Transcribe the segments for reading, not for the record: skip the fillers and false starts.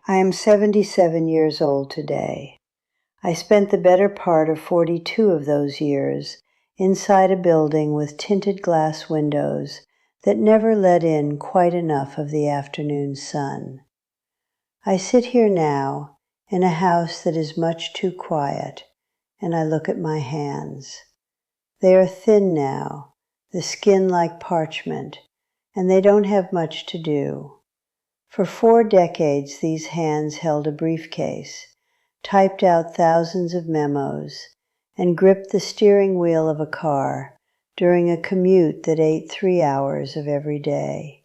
I am 77 years old today. I spent the better part of 42 of those years inside a building with tinted glass windows that never let in quite enough of the afternoon sun. I sit here now in a house that is much too quiet, and I look at my hands. They are thin now, the skin like parchment, and they don't have much to do. For 4 decades, these hands held a briefcase, typed out thousands of memos, and gripped the steering wheel of a car during a commute that ate 3 hours of every day.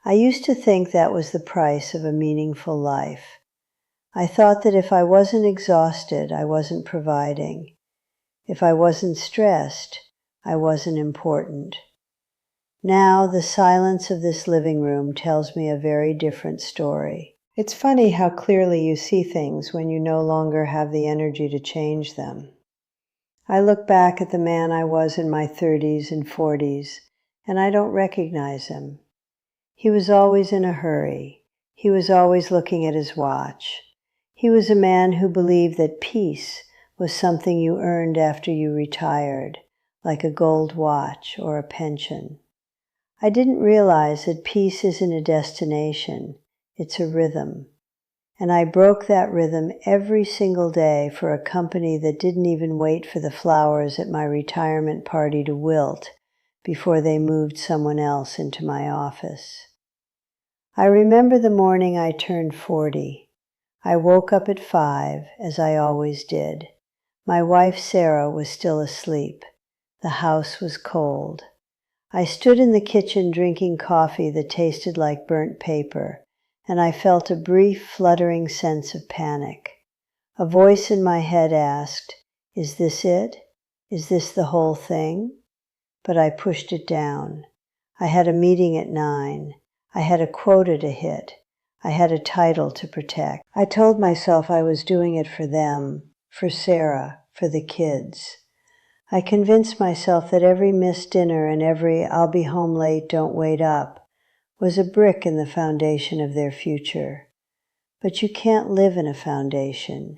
I used to think that was the price of a meaningful life. I thought that if I wasn't exhausted, I wasn't providing. If I wasn't stressed, I wasn't important. Now, the silence of this living room tells me a very different story. It's funny how clearly you see things when you no longer have the energy to change them. I look back at the man I was in my 30s and 40s, and I don't recognize him. He was always in a hurry. He was always looking at his watch. He was a man who believed that peace was something you earned after you retired, like a gold watch or a pension. I didn't realize that peace isn't a destination, it's a rhythm. And I broke that rhythm every single day for a company that didn't even wait for the flowers at my retirement party to wilt before they moved someone else into my office. I remember the morning I turned 40. I woke up at 5, as I always did. My wife Sarah was still asleep. The house was cold. I stood in the kitchen drinking coffee that tasted like burnt paper, and I felt a brief, fluttering sense of panic. A voice in my head asked, "Is this it? Is this the whole thing?" But I pushed it down. I had a meeting at 9. I had a quota to hit. I had a title to protect. I told myself I was doing it for them, for Sarah, for the kids. I convinced myself that every missed dinner and every "I'll be home late, don't wait up" was a brick in the foundation of their future. But you can't live in a foundation.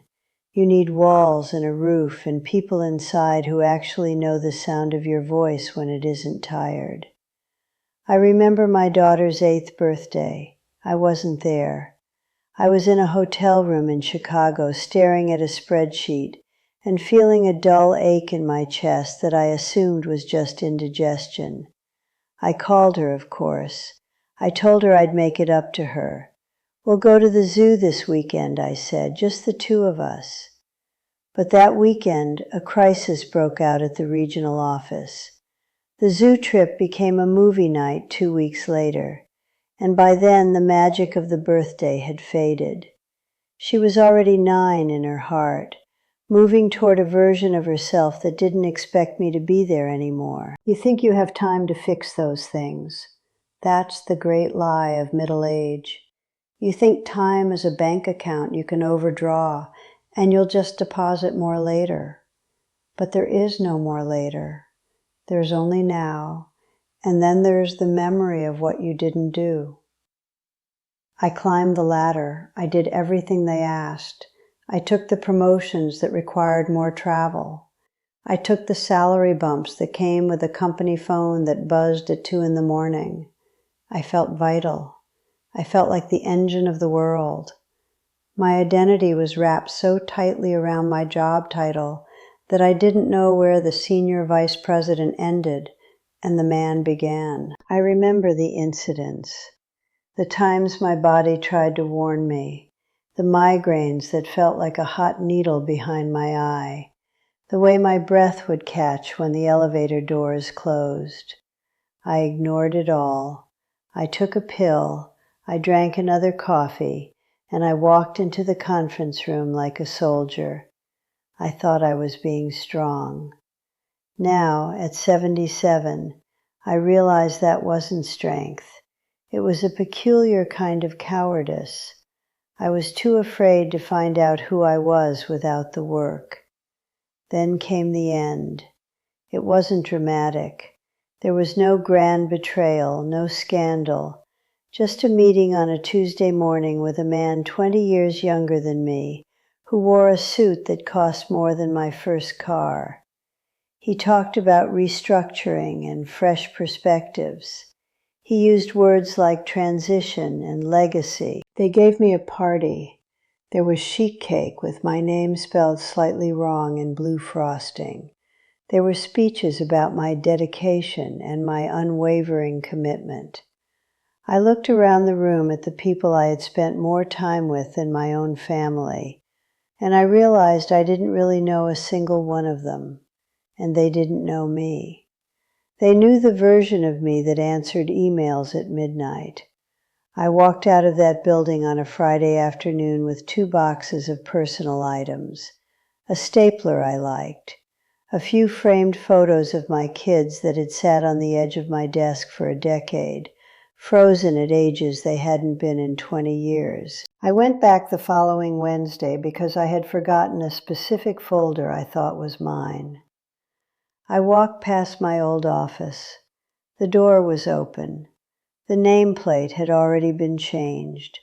You need walls and a roof and people inside who actually know the sound of your voice when it isn't tired. I remember my daughter's 8th birthday. I wasn't there. I was in a hotel room in Chicago staring at a spreadsheet and feeling a dull ache in my chest that I assumed was just indigestion. I called her, of course. I told her I'd make it up to her. "We'll go to the zoo this weekend," I said, "just the 2 of us." But that weekend, a crisis broke out at the regional office. The zoo trip became a movie night 2 weeks later, and by then the magic of the birthday had faded. She was already 9 in her heart, moving toward a version of herself that didn't expect me to be there anymore. You think you have time to fix those things. That's the great lie of middle age. You think time is a bank account you can overdraw and you'll just deposit more later. But there is no more later. There's only now, and then there's the memory of what you didn't do. I climbed the ladder. I did everything they asked. I took the promotions that required more travel. I took the salary bumps that came with a company phone that buzzed at 2 in the morning. I felt vital. I felt like the engine of the world. My identity was wrapped so tightly around my job title that I didn't know where the senior vice president ended and the man began. I remember the incidents, the times my body tried to warn me, the migraines that felt like a hot needle behind my eye, the way my breath would catch when the elevator doors closed. I ignored it all. I took a pill, I drank another coffee, and I walked into the conference room like a soldier. I thought I was being strong. Now, at 77, I realized that wasn't strength. It was a peculiar kind of cowardice. I was too afraid to find out who I was without the work. Then came the end. It wasn't dramatic. There was no grand betrayal, no scandal, Just a meeting on a Tuesday morning with a man 20 years younger than me who wore a suit that cost more than my first car. He talked about restructuring and fresh perspectives. He used words like transition and legacy. They gave me a party. There was sheet cake with my name spelled slightly wrong in blue frosting. There were speeches about my dedication and my unwavering commitment. I looked around the room at the people I had spent more time with than my own family, and I realized I didn't really know a single one of them, and they didn't know me. They knew the version of me that answered emails at midnight. I walked out of that building on a Friday afternoon with 2 boxes of personal items, a stapler I liked, a few framed photos of my kids that had sat on the edge of my desk for a decade, frozen at ages they hadn't been in 20 years. I went back the following Wednesday because I had forgotten a specific folder I thought was mine. I walked past my old office. The door was open. The nameplate had already been changed.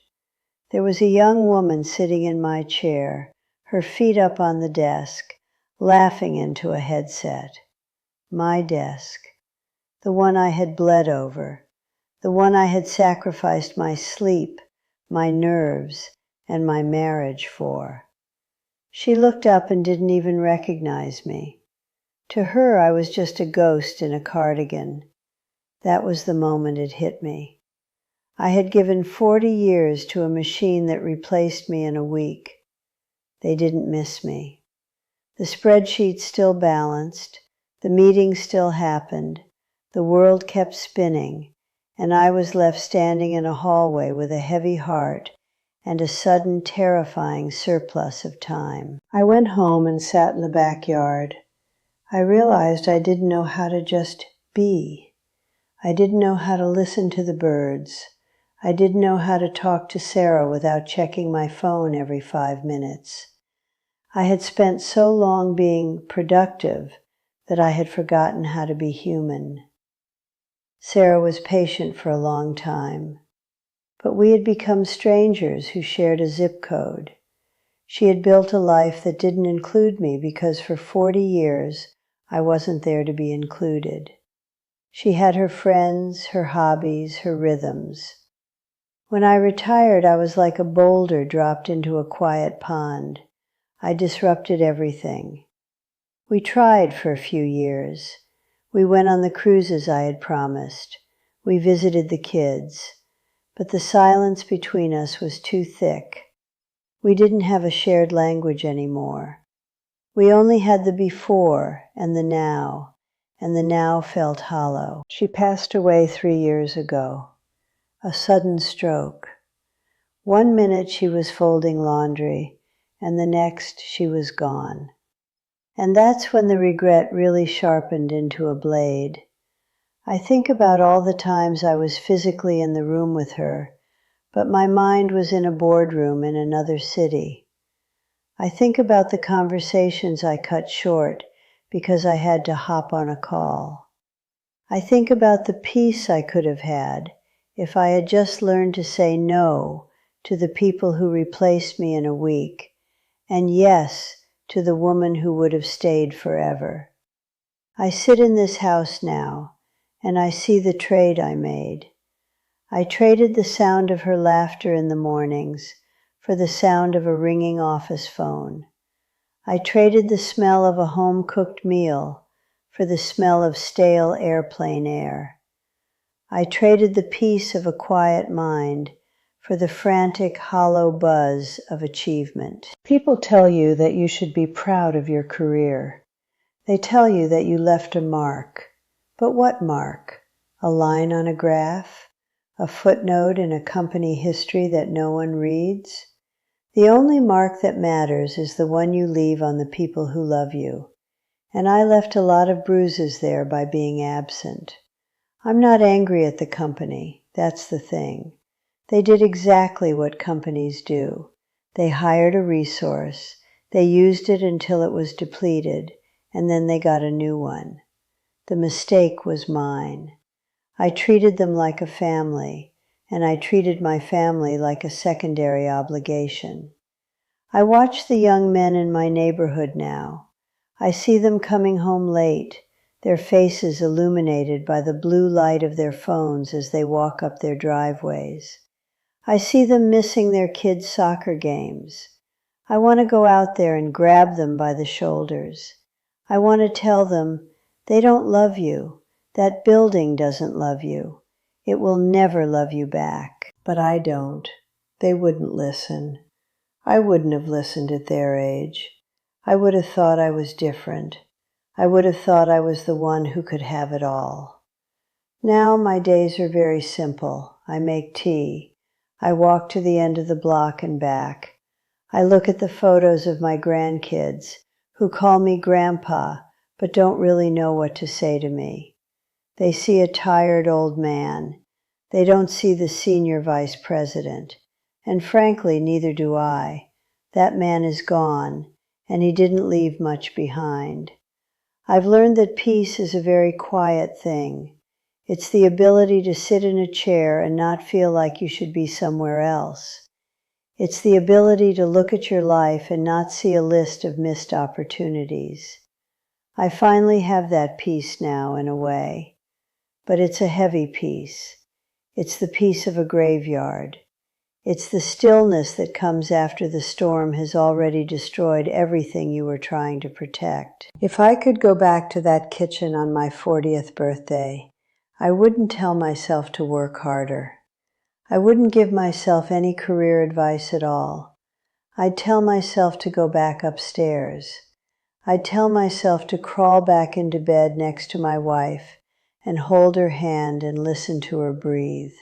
There was a young woman sitting in my chair, her feet up on the desk, laughing into a headset. My desk. The one I had bled over. The one I had sacrificed my sleep, my nerves, and my marriage for. She looked up and didn't even recognize me. To her, I was just a ghost in a cardigan. That was the moment it hit me. I had given 40 years to a machine that replaced me in a week. They didn't miss me. The spreadsheet still balanced, the meeting still happened, the world kept spinning, and I was left standing in a hallway with a heavy heart and a sudden terrifying surplus of time. I went home and sat in the backyard. I realized I didn't know how to just be. I didn't know how to listen to the birds. I didn't know how to talk to Sarah without checking my phone every 5 minutes. I had spent so long being productive that I had forgotten how to be human. Sarah was patient for a long time, but we had become strangers who shared a zip code. She had built a life that didn't include me because for 40 years I wasn't there to be included. She had her friends, her hobbies, her rhythms. When I retired, I was like a boulder dropped into a quiet pond. I disrupted everything. We tried for a few years. We went on the cruises I had promised. We visited the kids. But the silence between us was too thick. We didn't have a shared language anymore. We only had the before and the now felt hollow. She passed away 3 years ago. A sudden stroke. 1 minute she was folding laundry, and the next she was gone. And that's when the regret really sharpened into a blade. I think about all the times I was physically in the room with her, but my mind was in a boardroom in another city. I think about the conversations I cut short because I had to hop on a call. I think about the peace I could have had if I had just learned to say no to the people who replaced me in a week, and yes to the woman who would have stayed forever. I sit in this house now, and I see the trade I made. I traded the sound of her laughter in the mornings for the sound of a ringing office phone. I traded the smell of a home-cooked meal for the smell of stale airplane air. I traded the peace of a quiet mind for the frantic, hollow buzz of achievement. People tell you that you should be proud of your career. They tell you that you left a mark. But what mark? A line on a graph? A footnote in a company history that no one reads? The only mark that matters is the one you leave on the people who love you. And I left a lot of bruises there by being absent. I'm not angry at the company. That's the thing. They did exactly what companies do. They hired a resource. They used it until it was depleted, and then they got a new one. The mistake was mine. I treated them like a family, and I treated my family like a secondary obligation. I watch the young men in my neighborhood now. I see them coming home late, their faces illuminated by the blue light of their phones as they walk up their driveways. I see them missing their kids' soccer games. I want to go out there and grab them by the shoulders. I want to tell them, they don't love you. That building doesn't love you. It will never love you back. But I don't. They wouldn't listen. I wouldn't have listened at their age. I would have thought I was different. I would have thought I was the one who could have it all. Now my days are very simple. I make tea. I walk to the end of the block and back. I look at the photos of my grandkids, who call me grandpa, but don't really know what to say to me. They see a tired old man. They don't see the senior vice president. And frankly, neither do I. That man is gone, and he didn't leave much behind. I've learned that peace is a very quiet thing. It's the ability to sit in a chair and not feel like you should be somewhere else. It's the ability to look at your life and not see a list of missed opportunities. I finally have that peace now, in a way. But it's a heavy peace. It's the peace of a graveyard. It's the stillness that comes after the storm has already destroyed everything you were trying to protect. If I could go back to that kitchen on my 40th birthday, I wouldn't tell myself to work harder. I wouldn't give myself any career advice at all. I'd tell myself to go back upstairs. I'd tell myself to crawl back into bed next to my wife and hold her hand and listen to her breathe.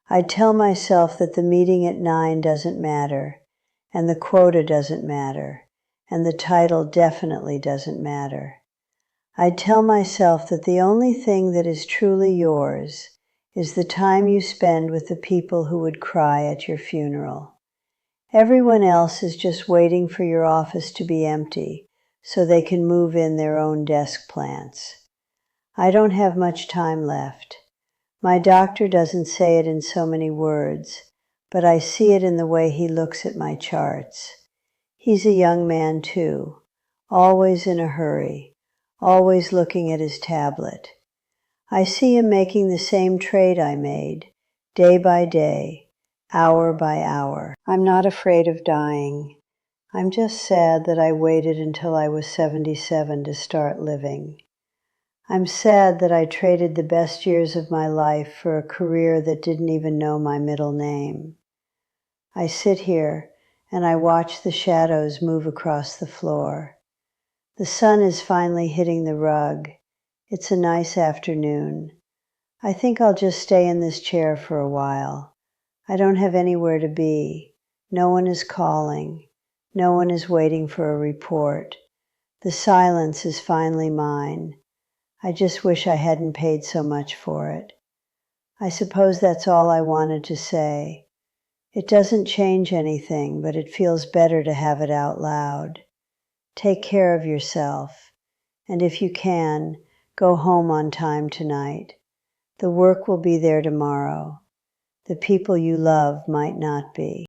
I'd tell myself that the meeting at 9 doesn't matter, and the quota doesn't matter, and the title definitely doesn't matter. I'd tell myself that the only thing that is truly yours is the time you spend with the people who would cry at your funeral. Everyone else is just waiting for your office to be empty so they can move in their own desk plants. I don't have much time left. My doctor doesn't say it in so many words, but I see it in the way he looks at my charts. He's a young man too, always in a hurry, always looking at his tablet. I see him making the same trade I made, day by day, hour by hour. I'm not afraid of dying. I'm just sad that I waited until I was 77 to start living. I'm sad that I traded the best years of my life for a career that didn't even know my middle name. I sit here and I watch the shadows move across the floor. The sun is finally hitting the rug. It's a nice afternoon. I think I'll just stay in this chair for a while. I don't have anywhere to be. No one is calling. No one is waiting for a report. The silence is finally mine. I just wish I hadn't paid so much for it. I suppose that's all I wanted to say. It doesn't change anything, but it feels better to have it out loud. Take care of yourself, and if you can, go home on time tonight. The work will be there tomorrow. The people you love might not be.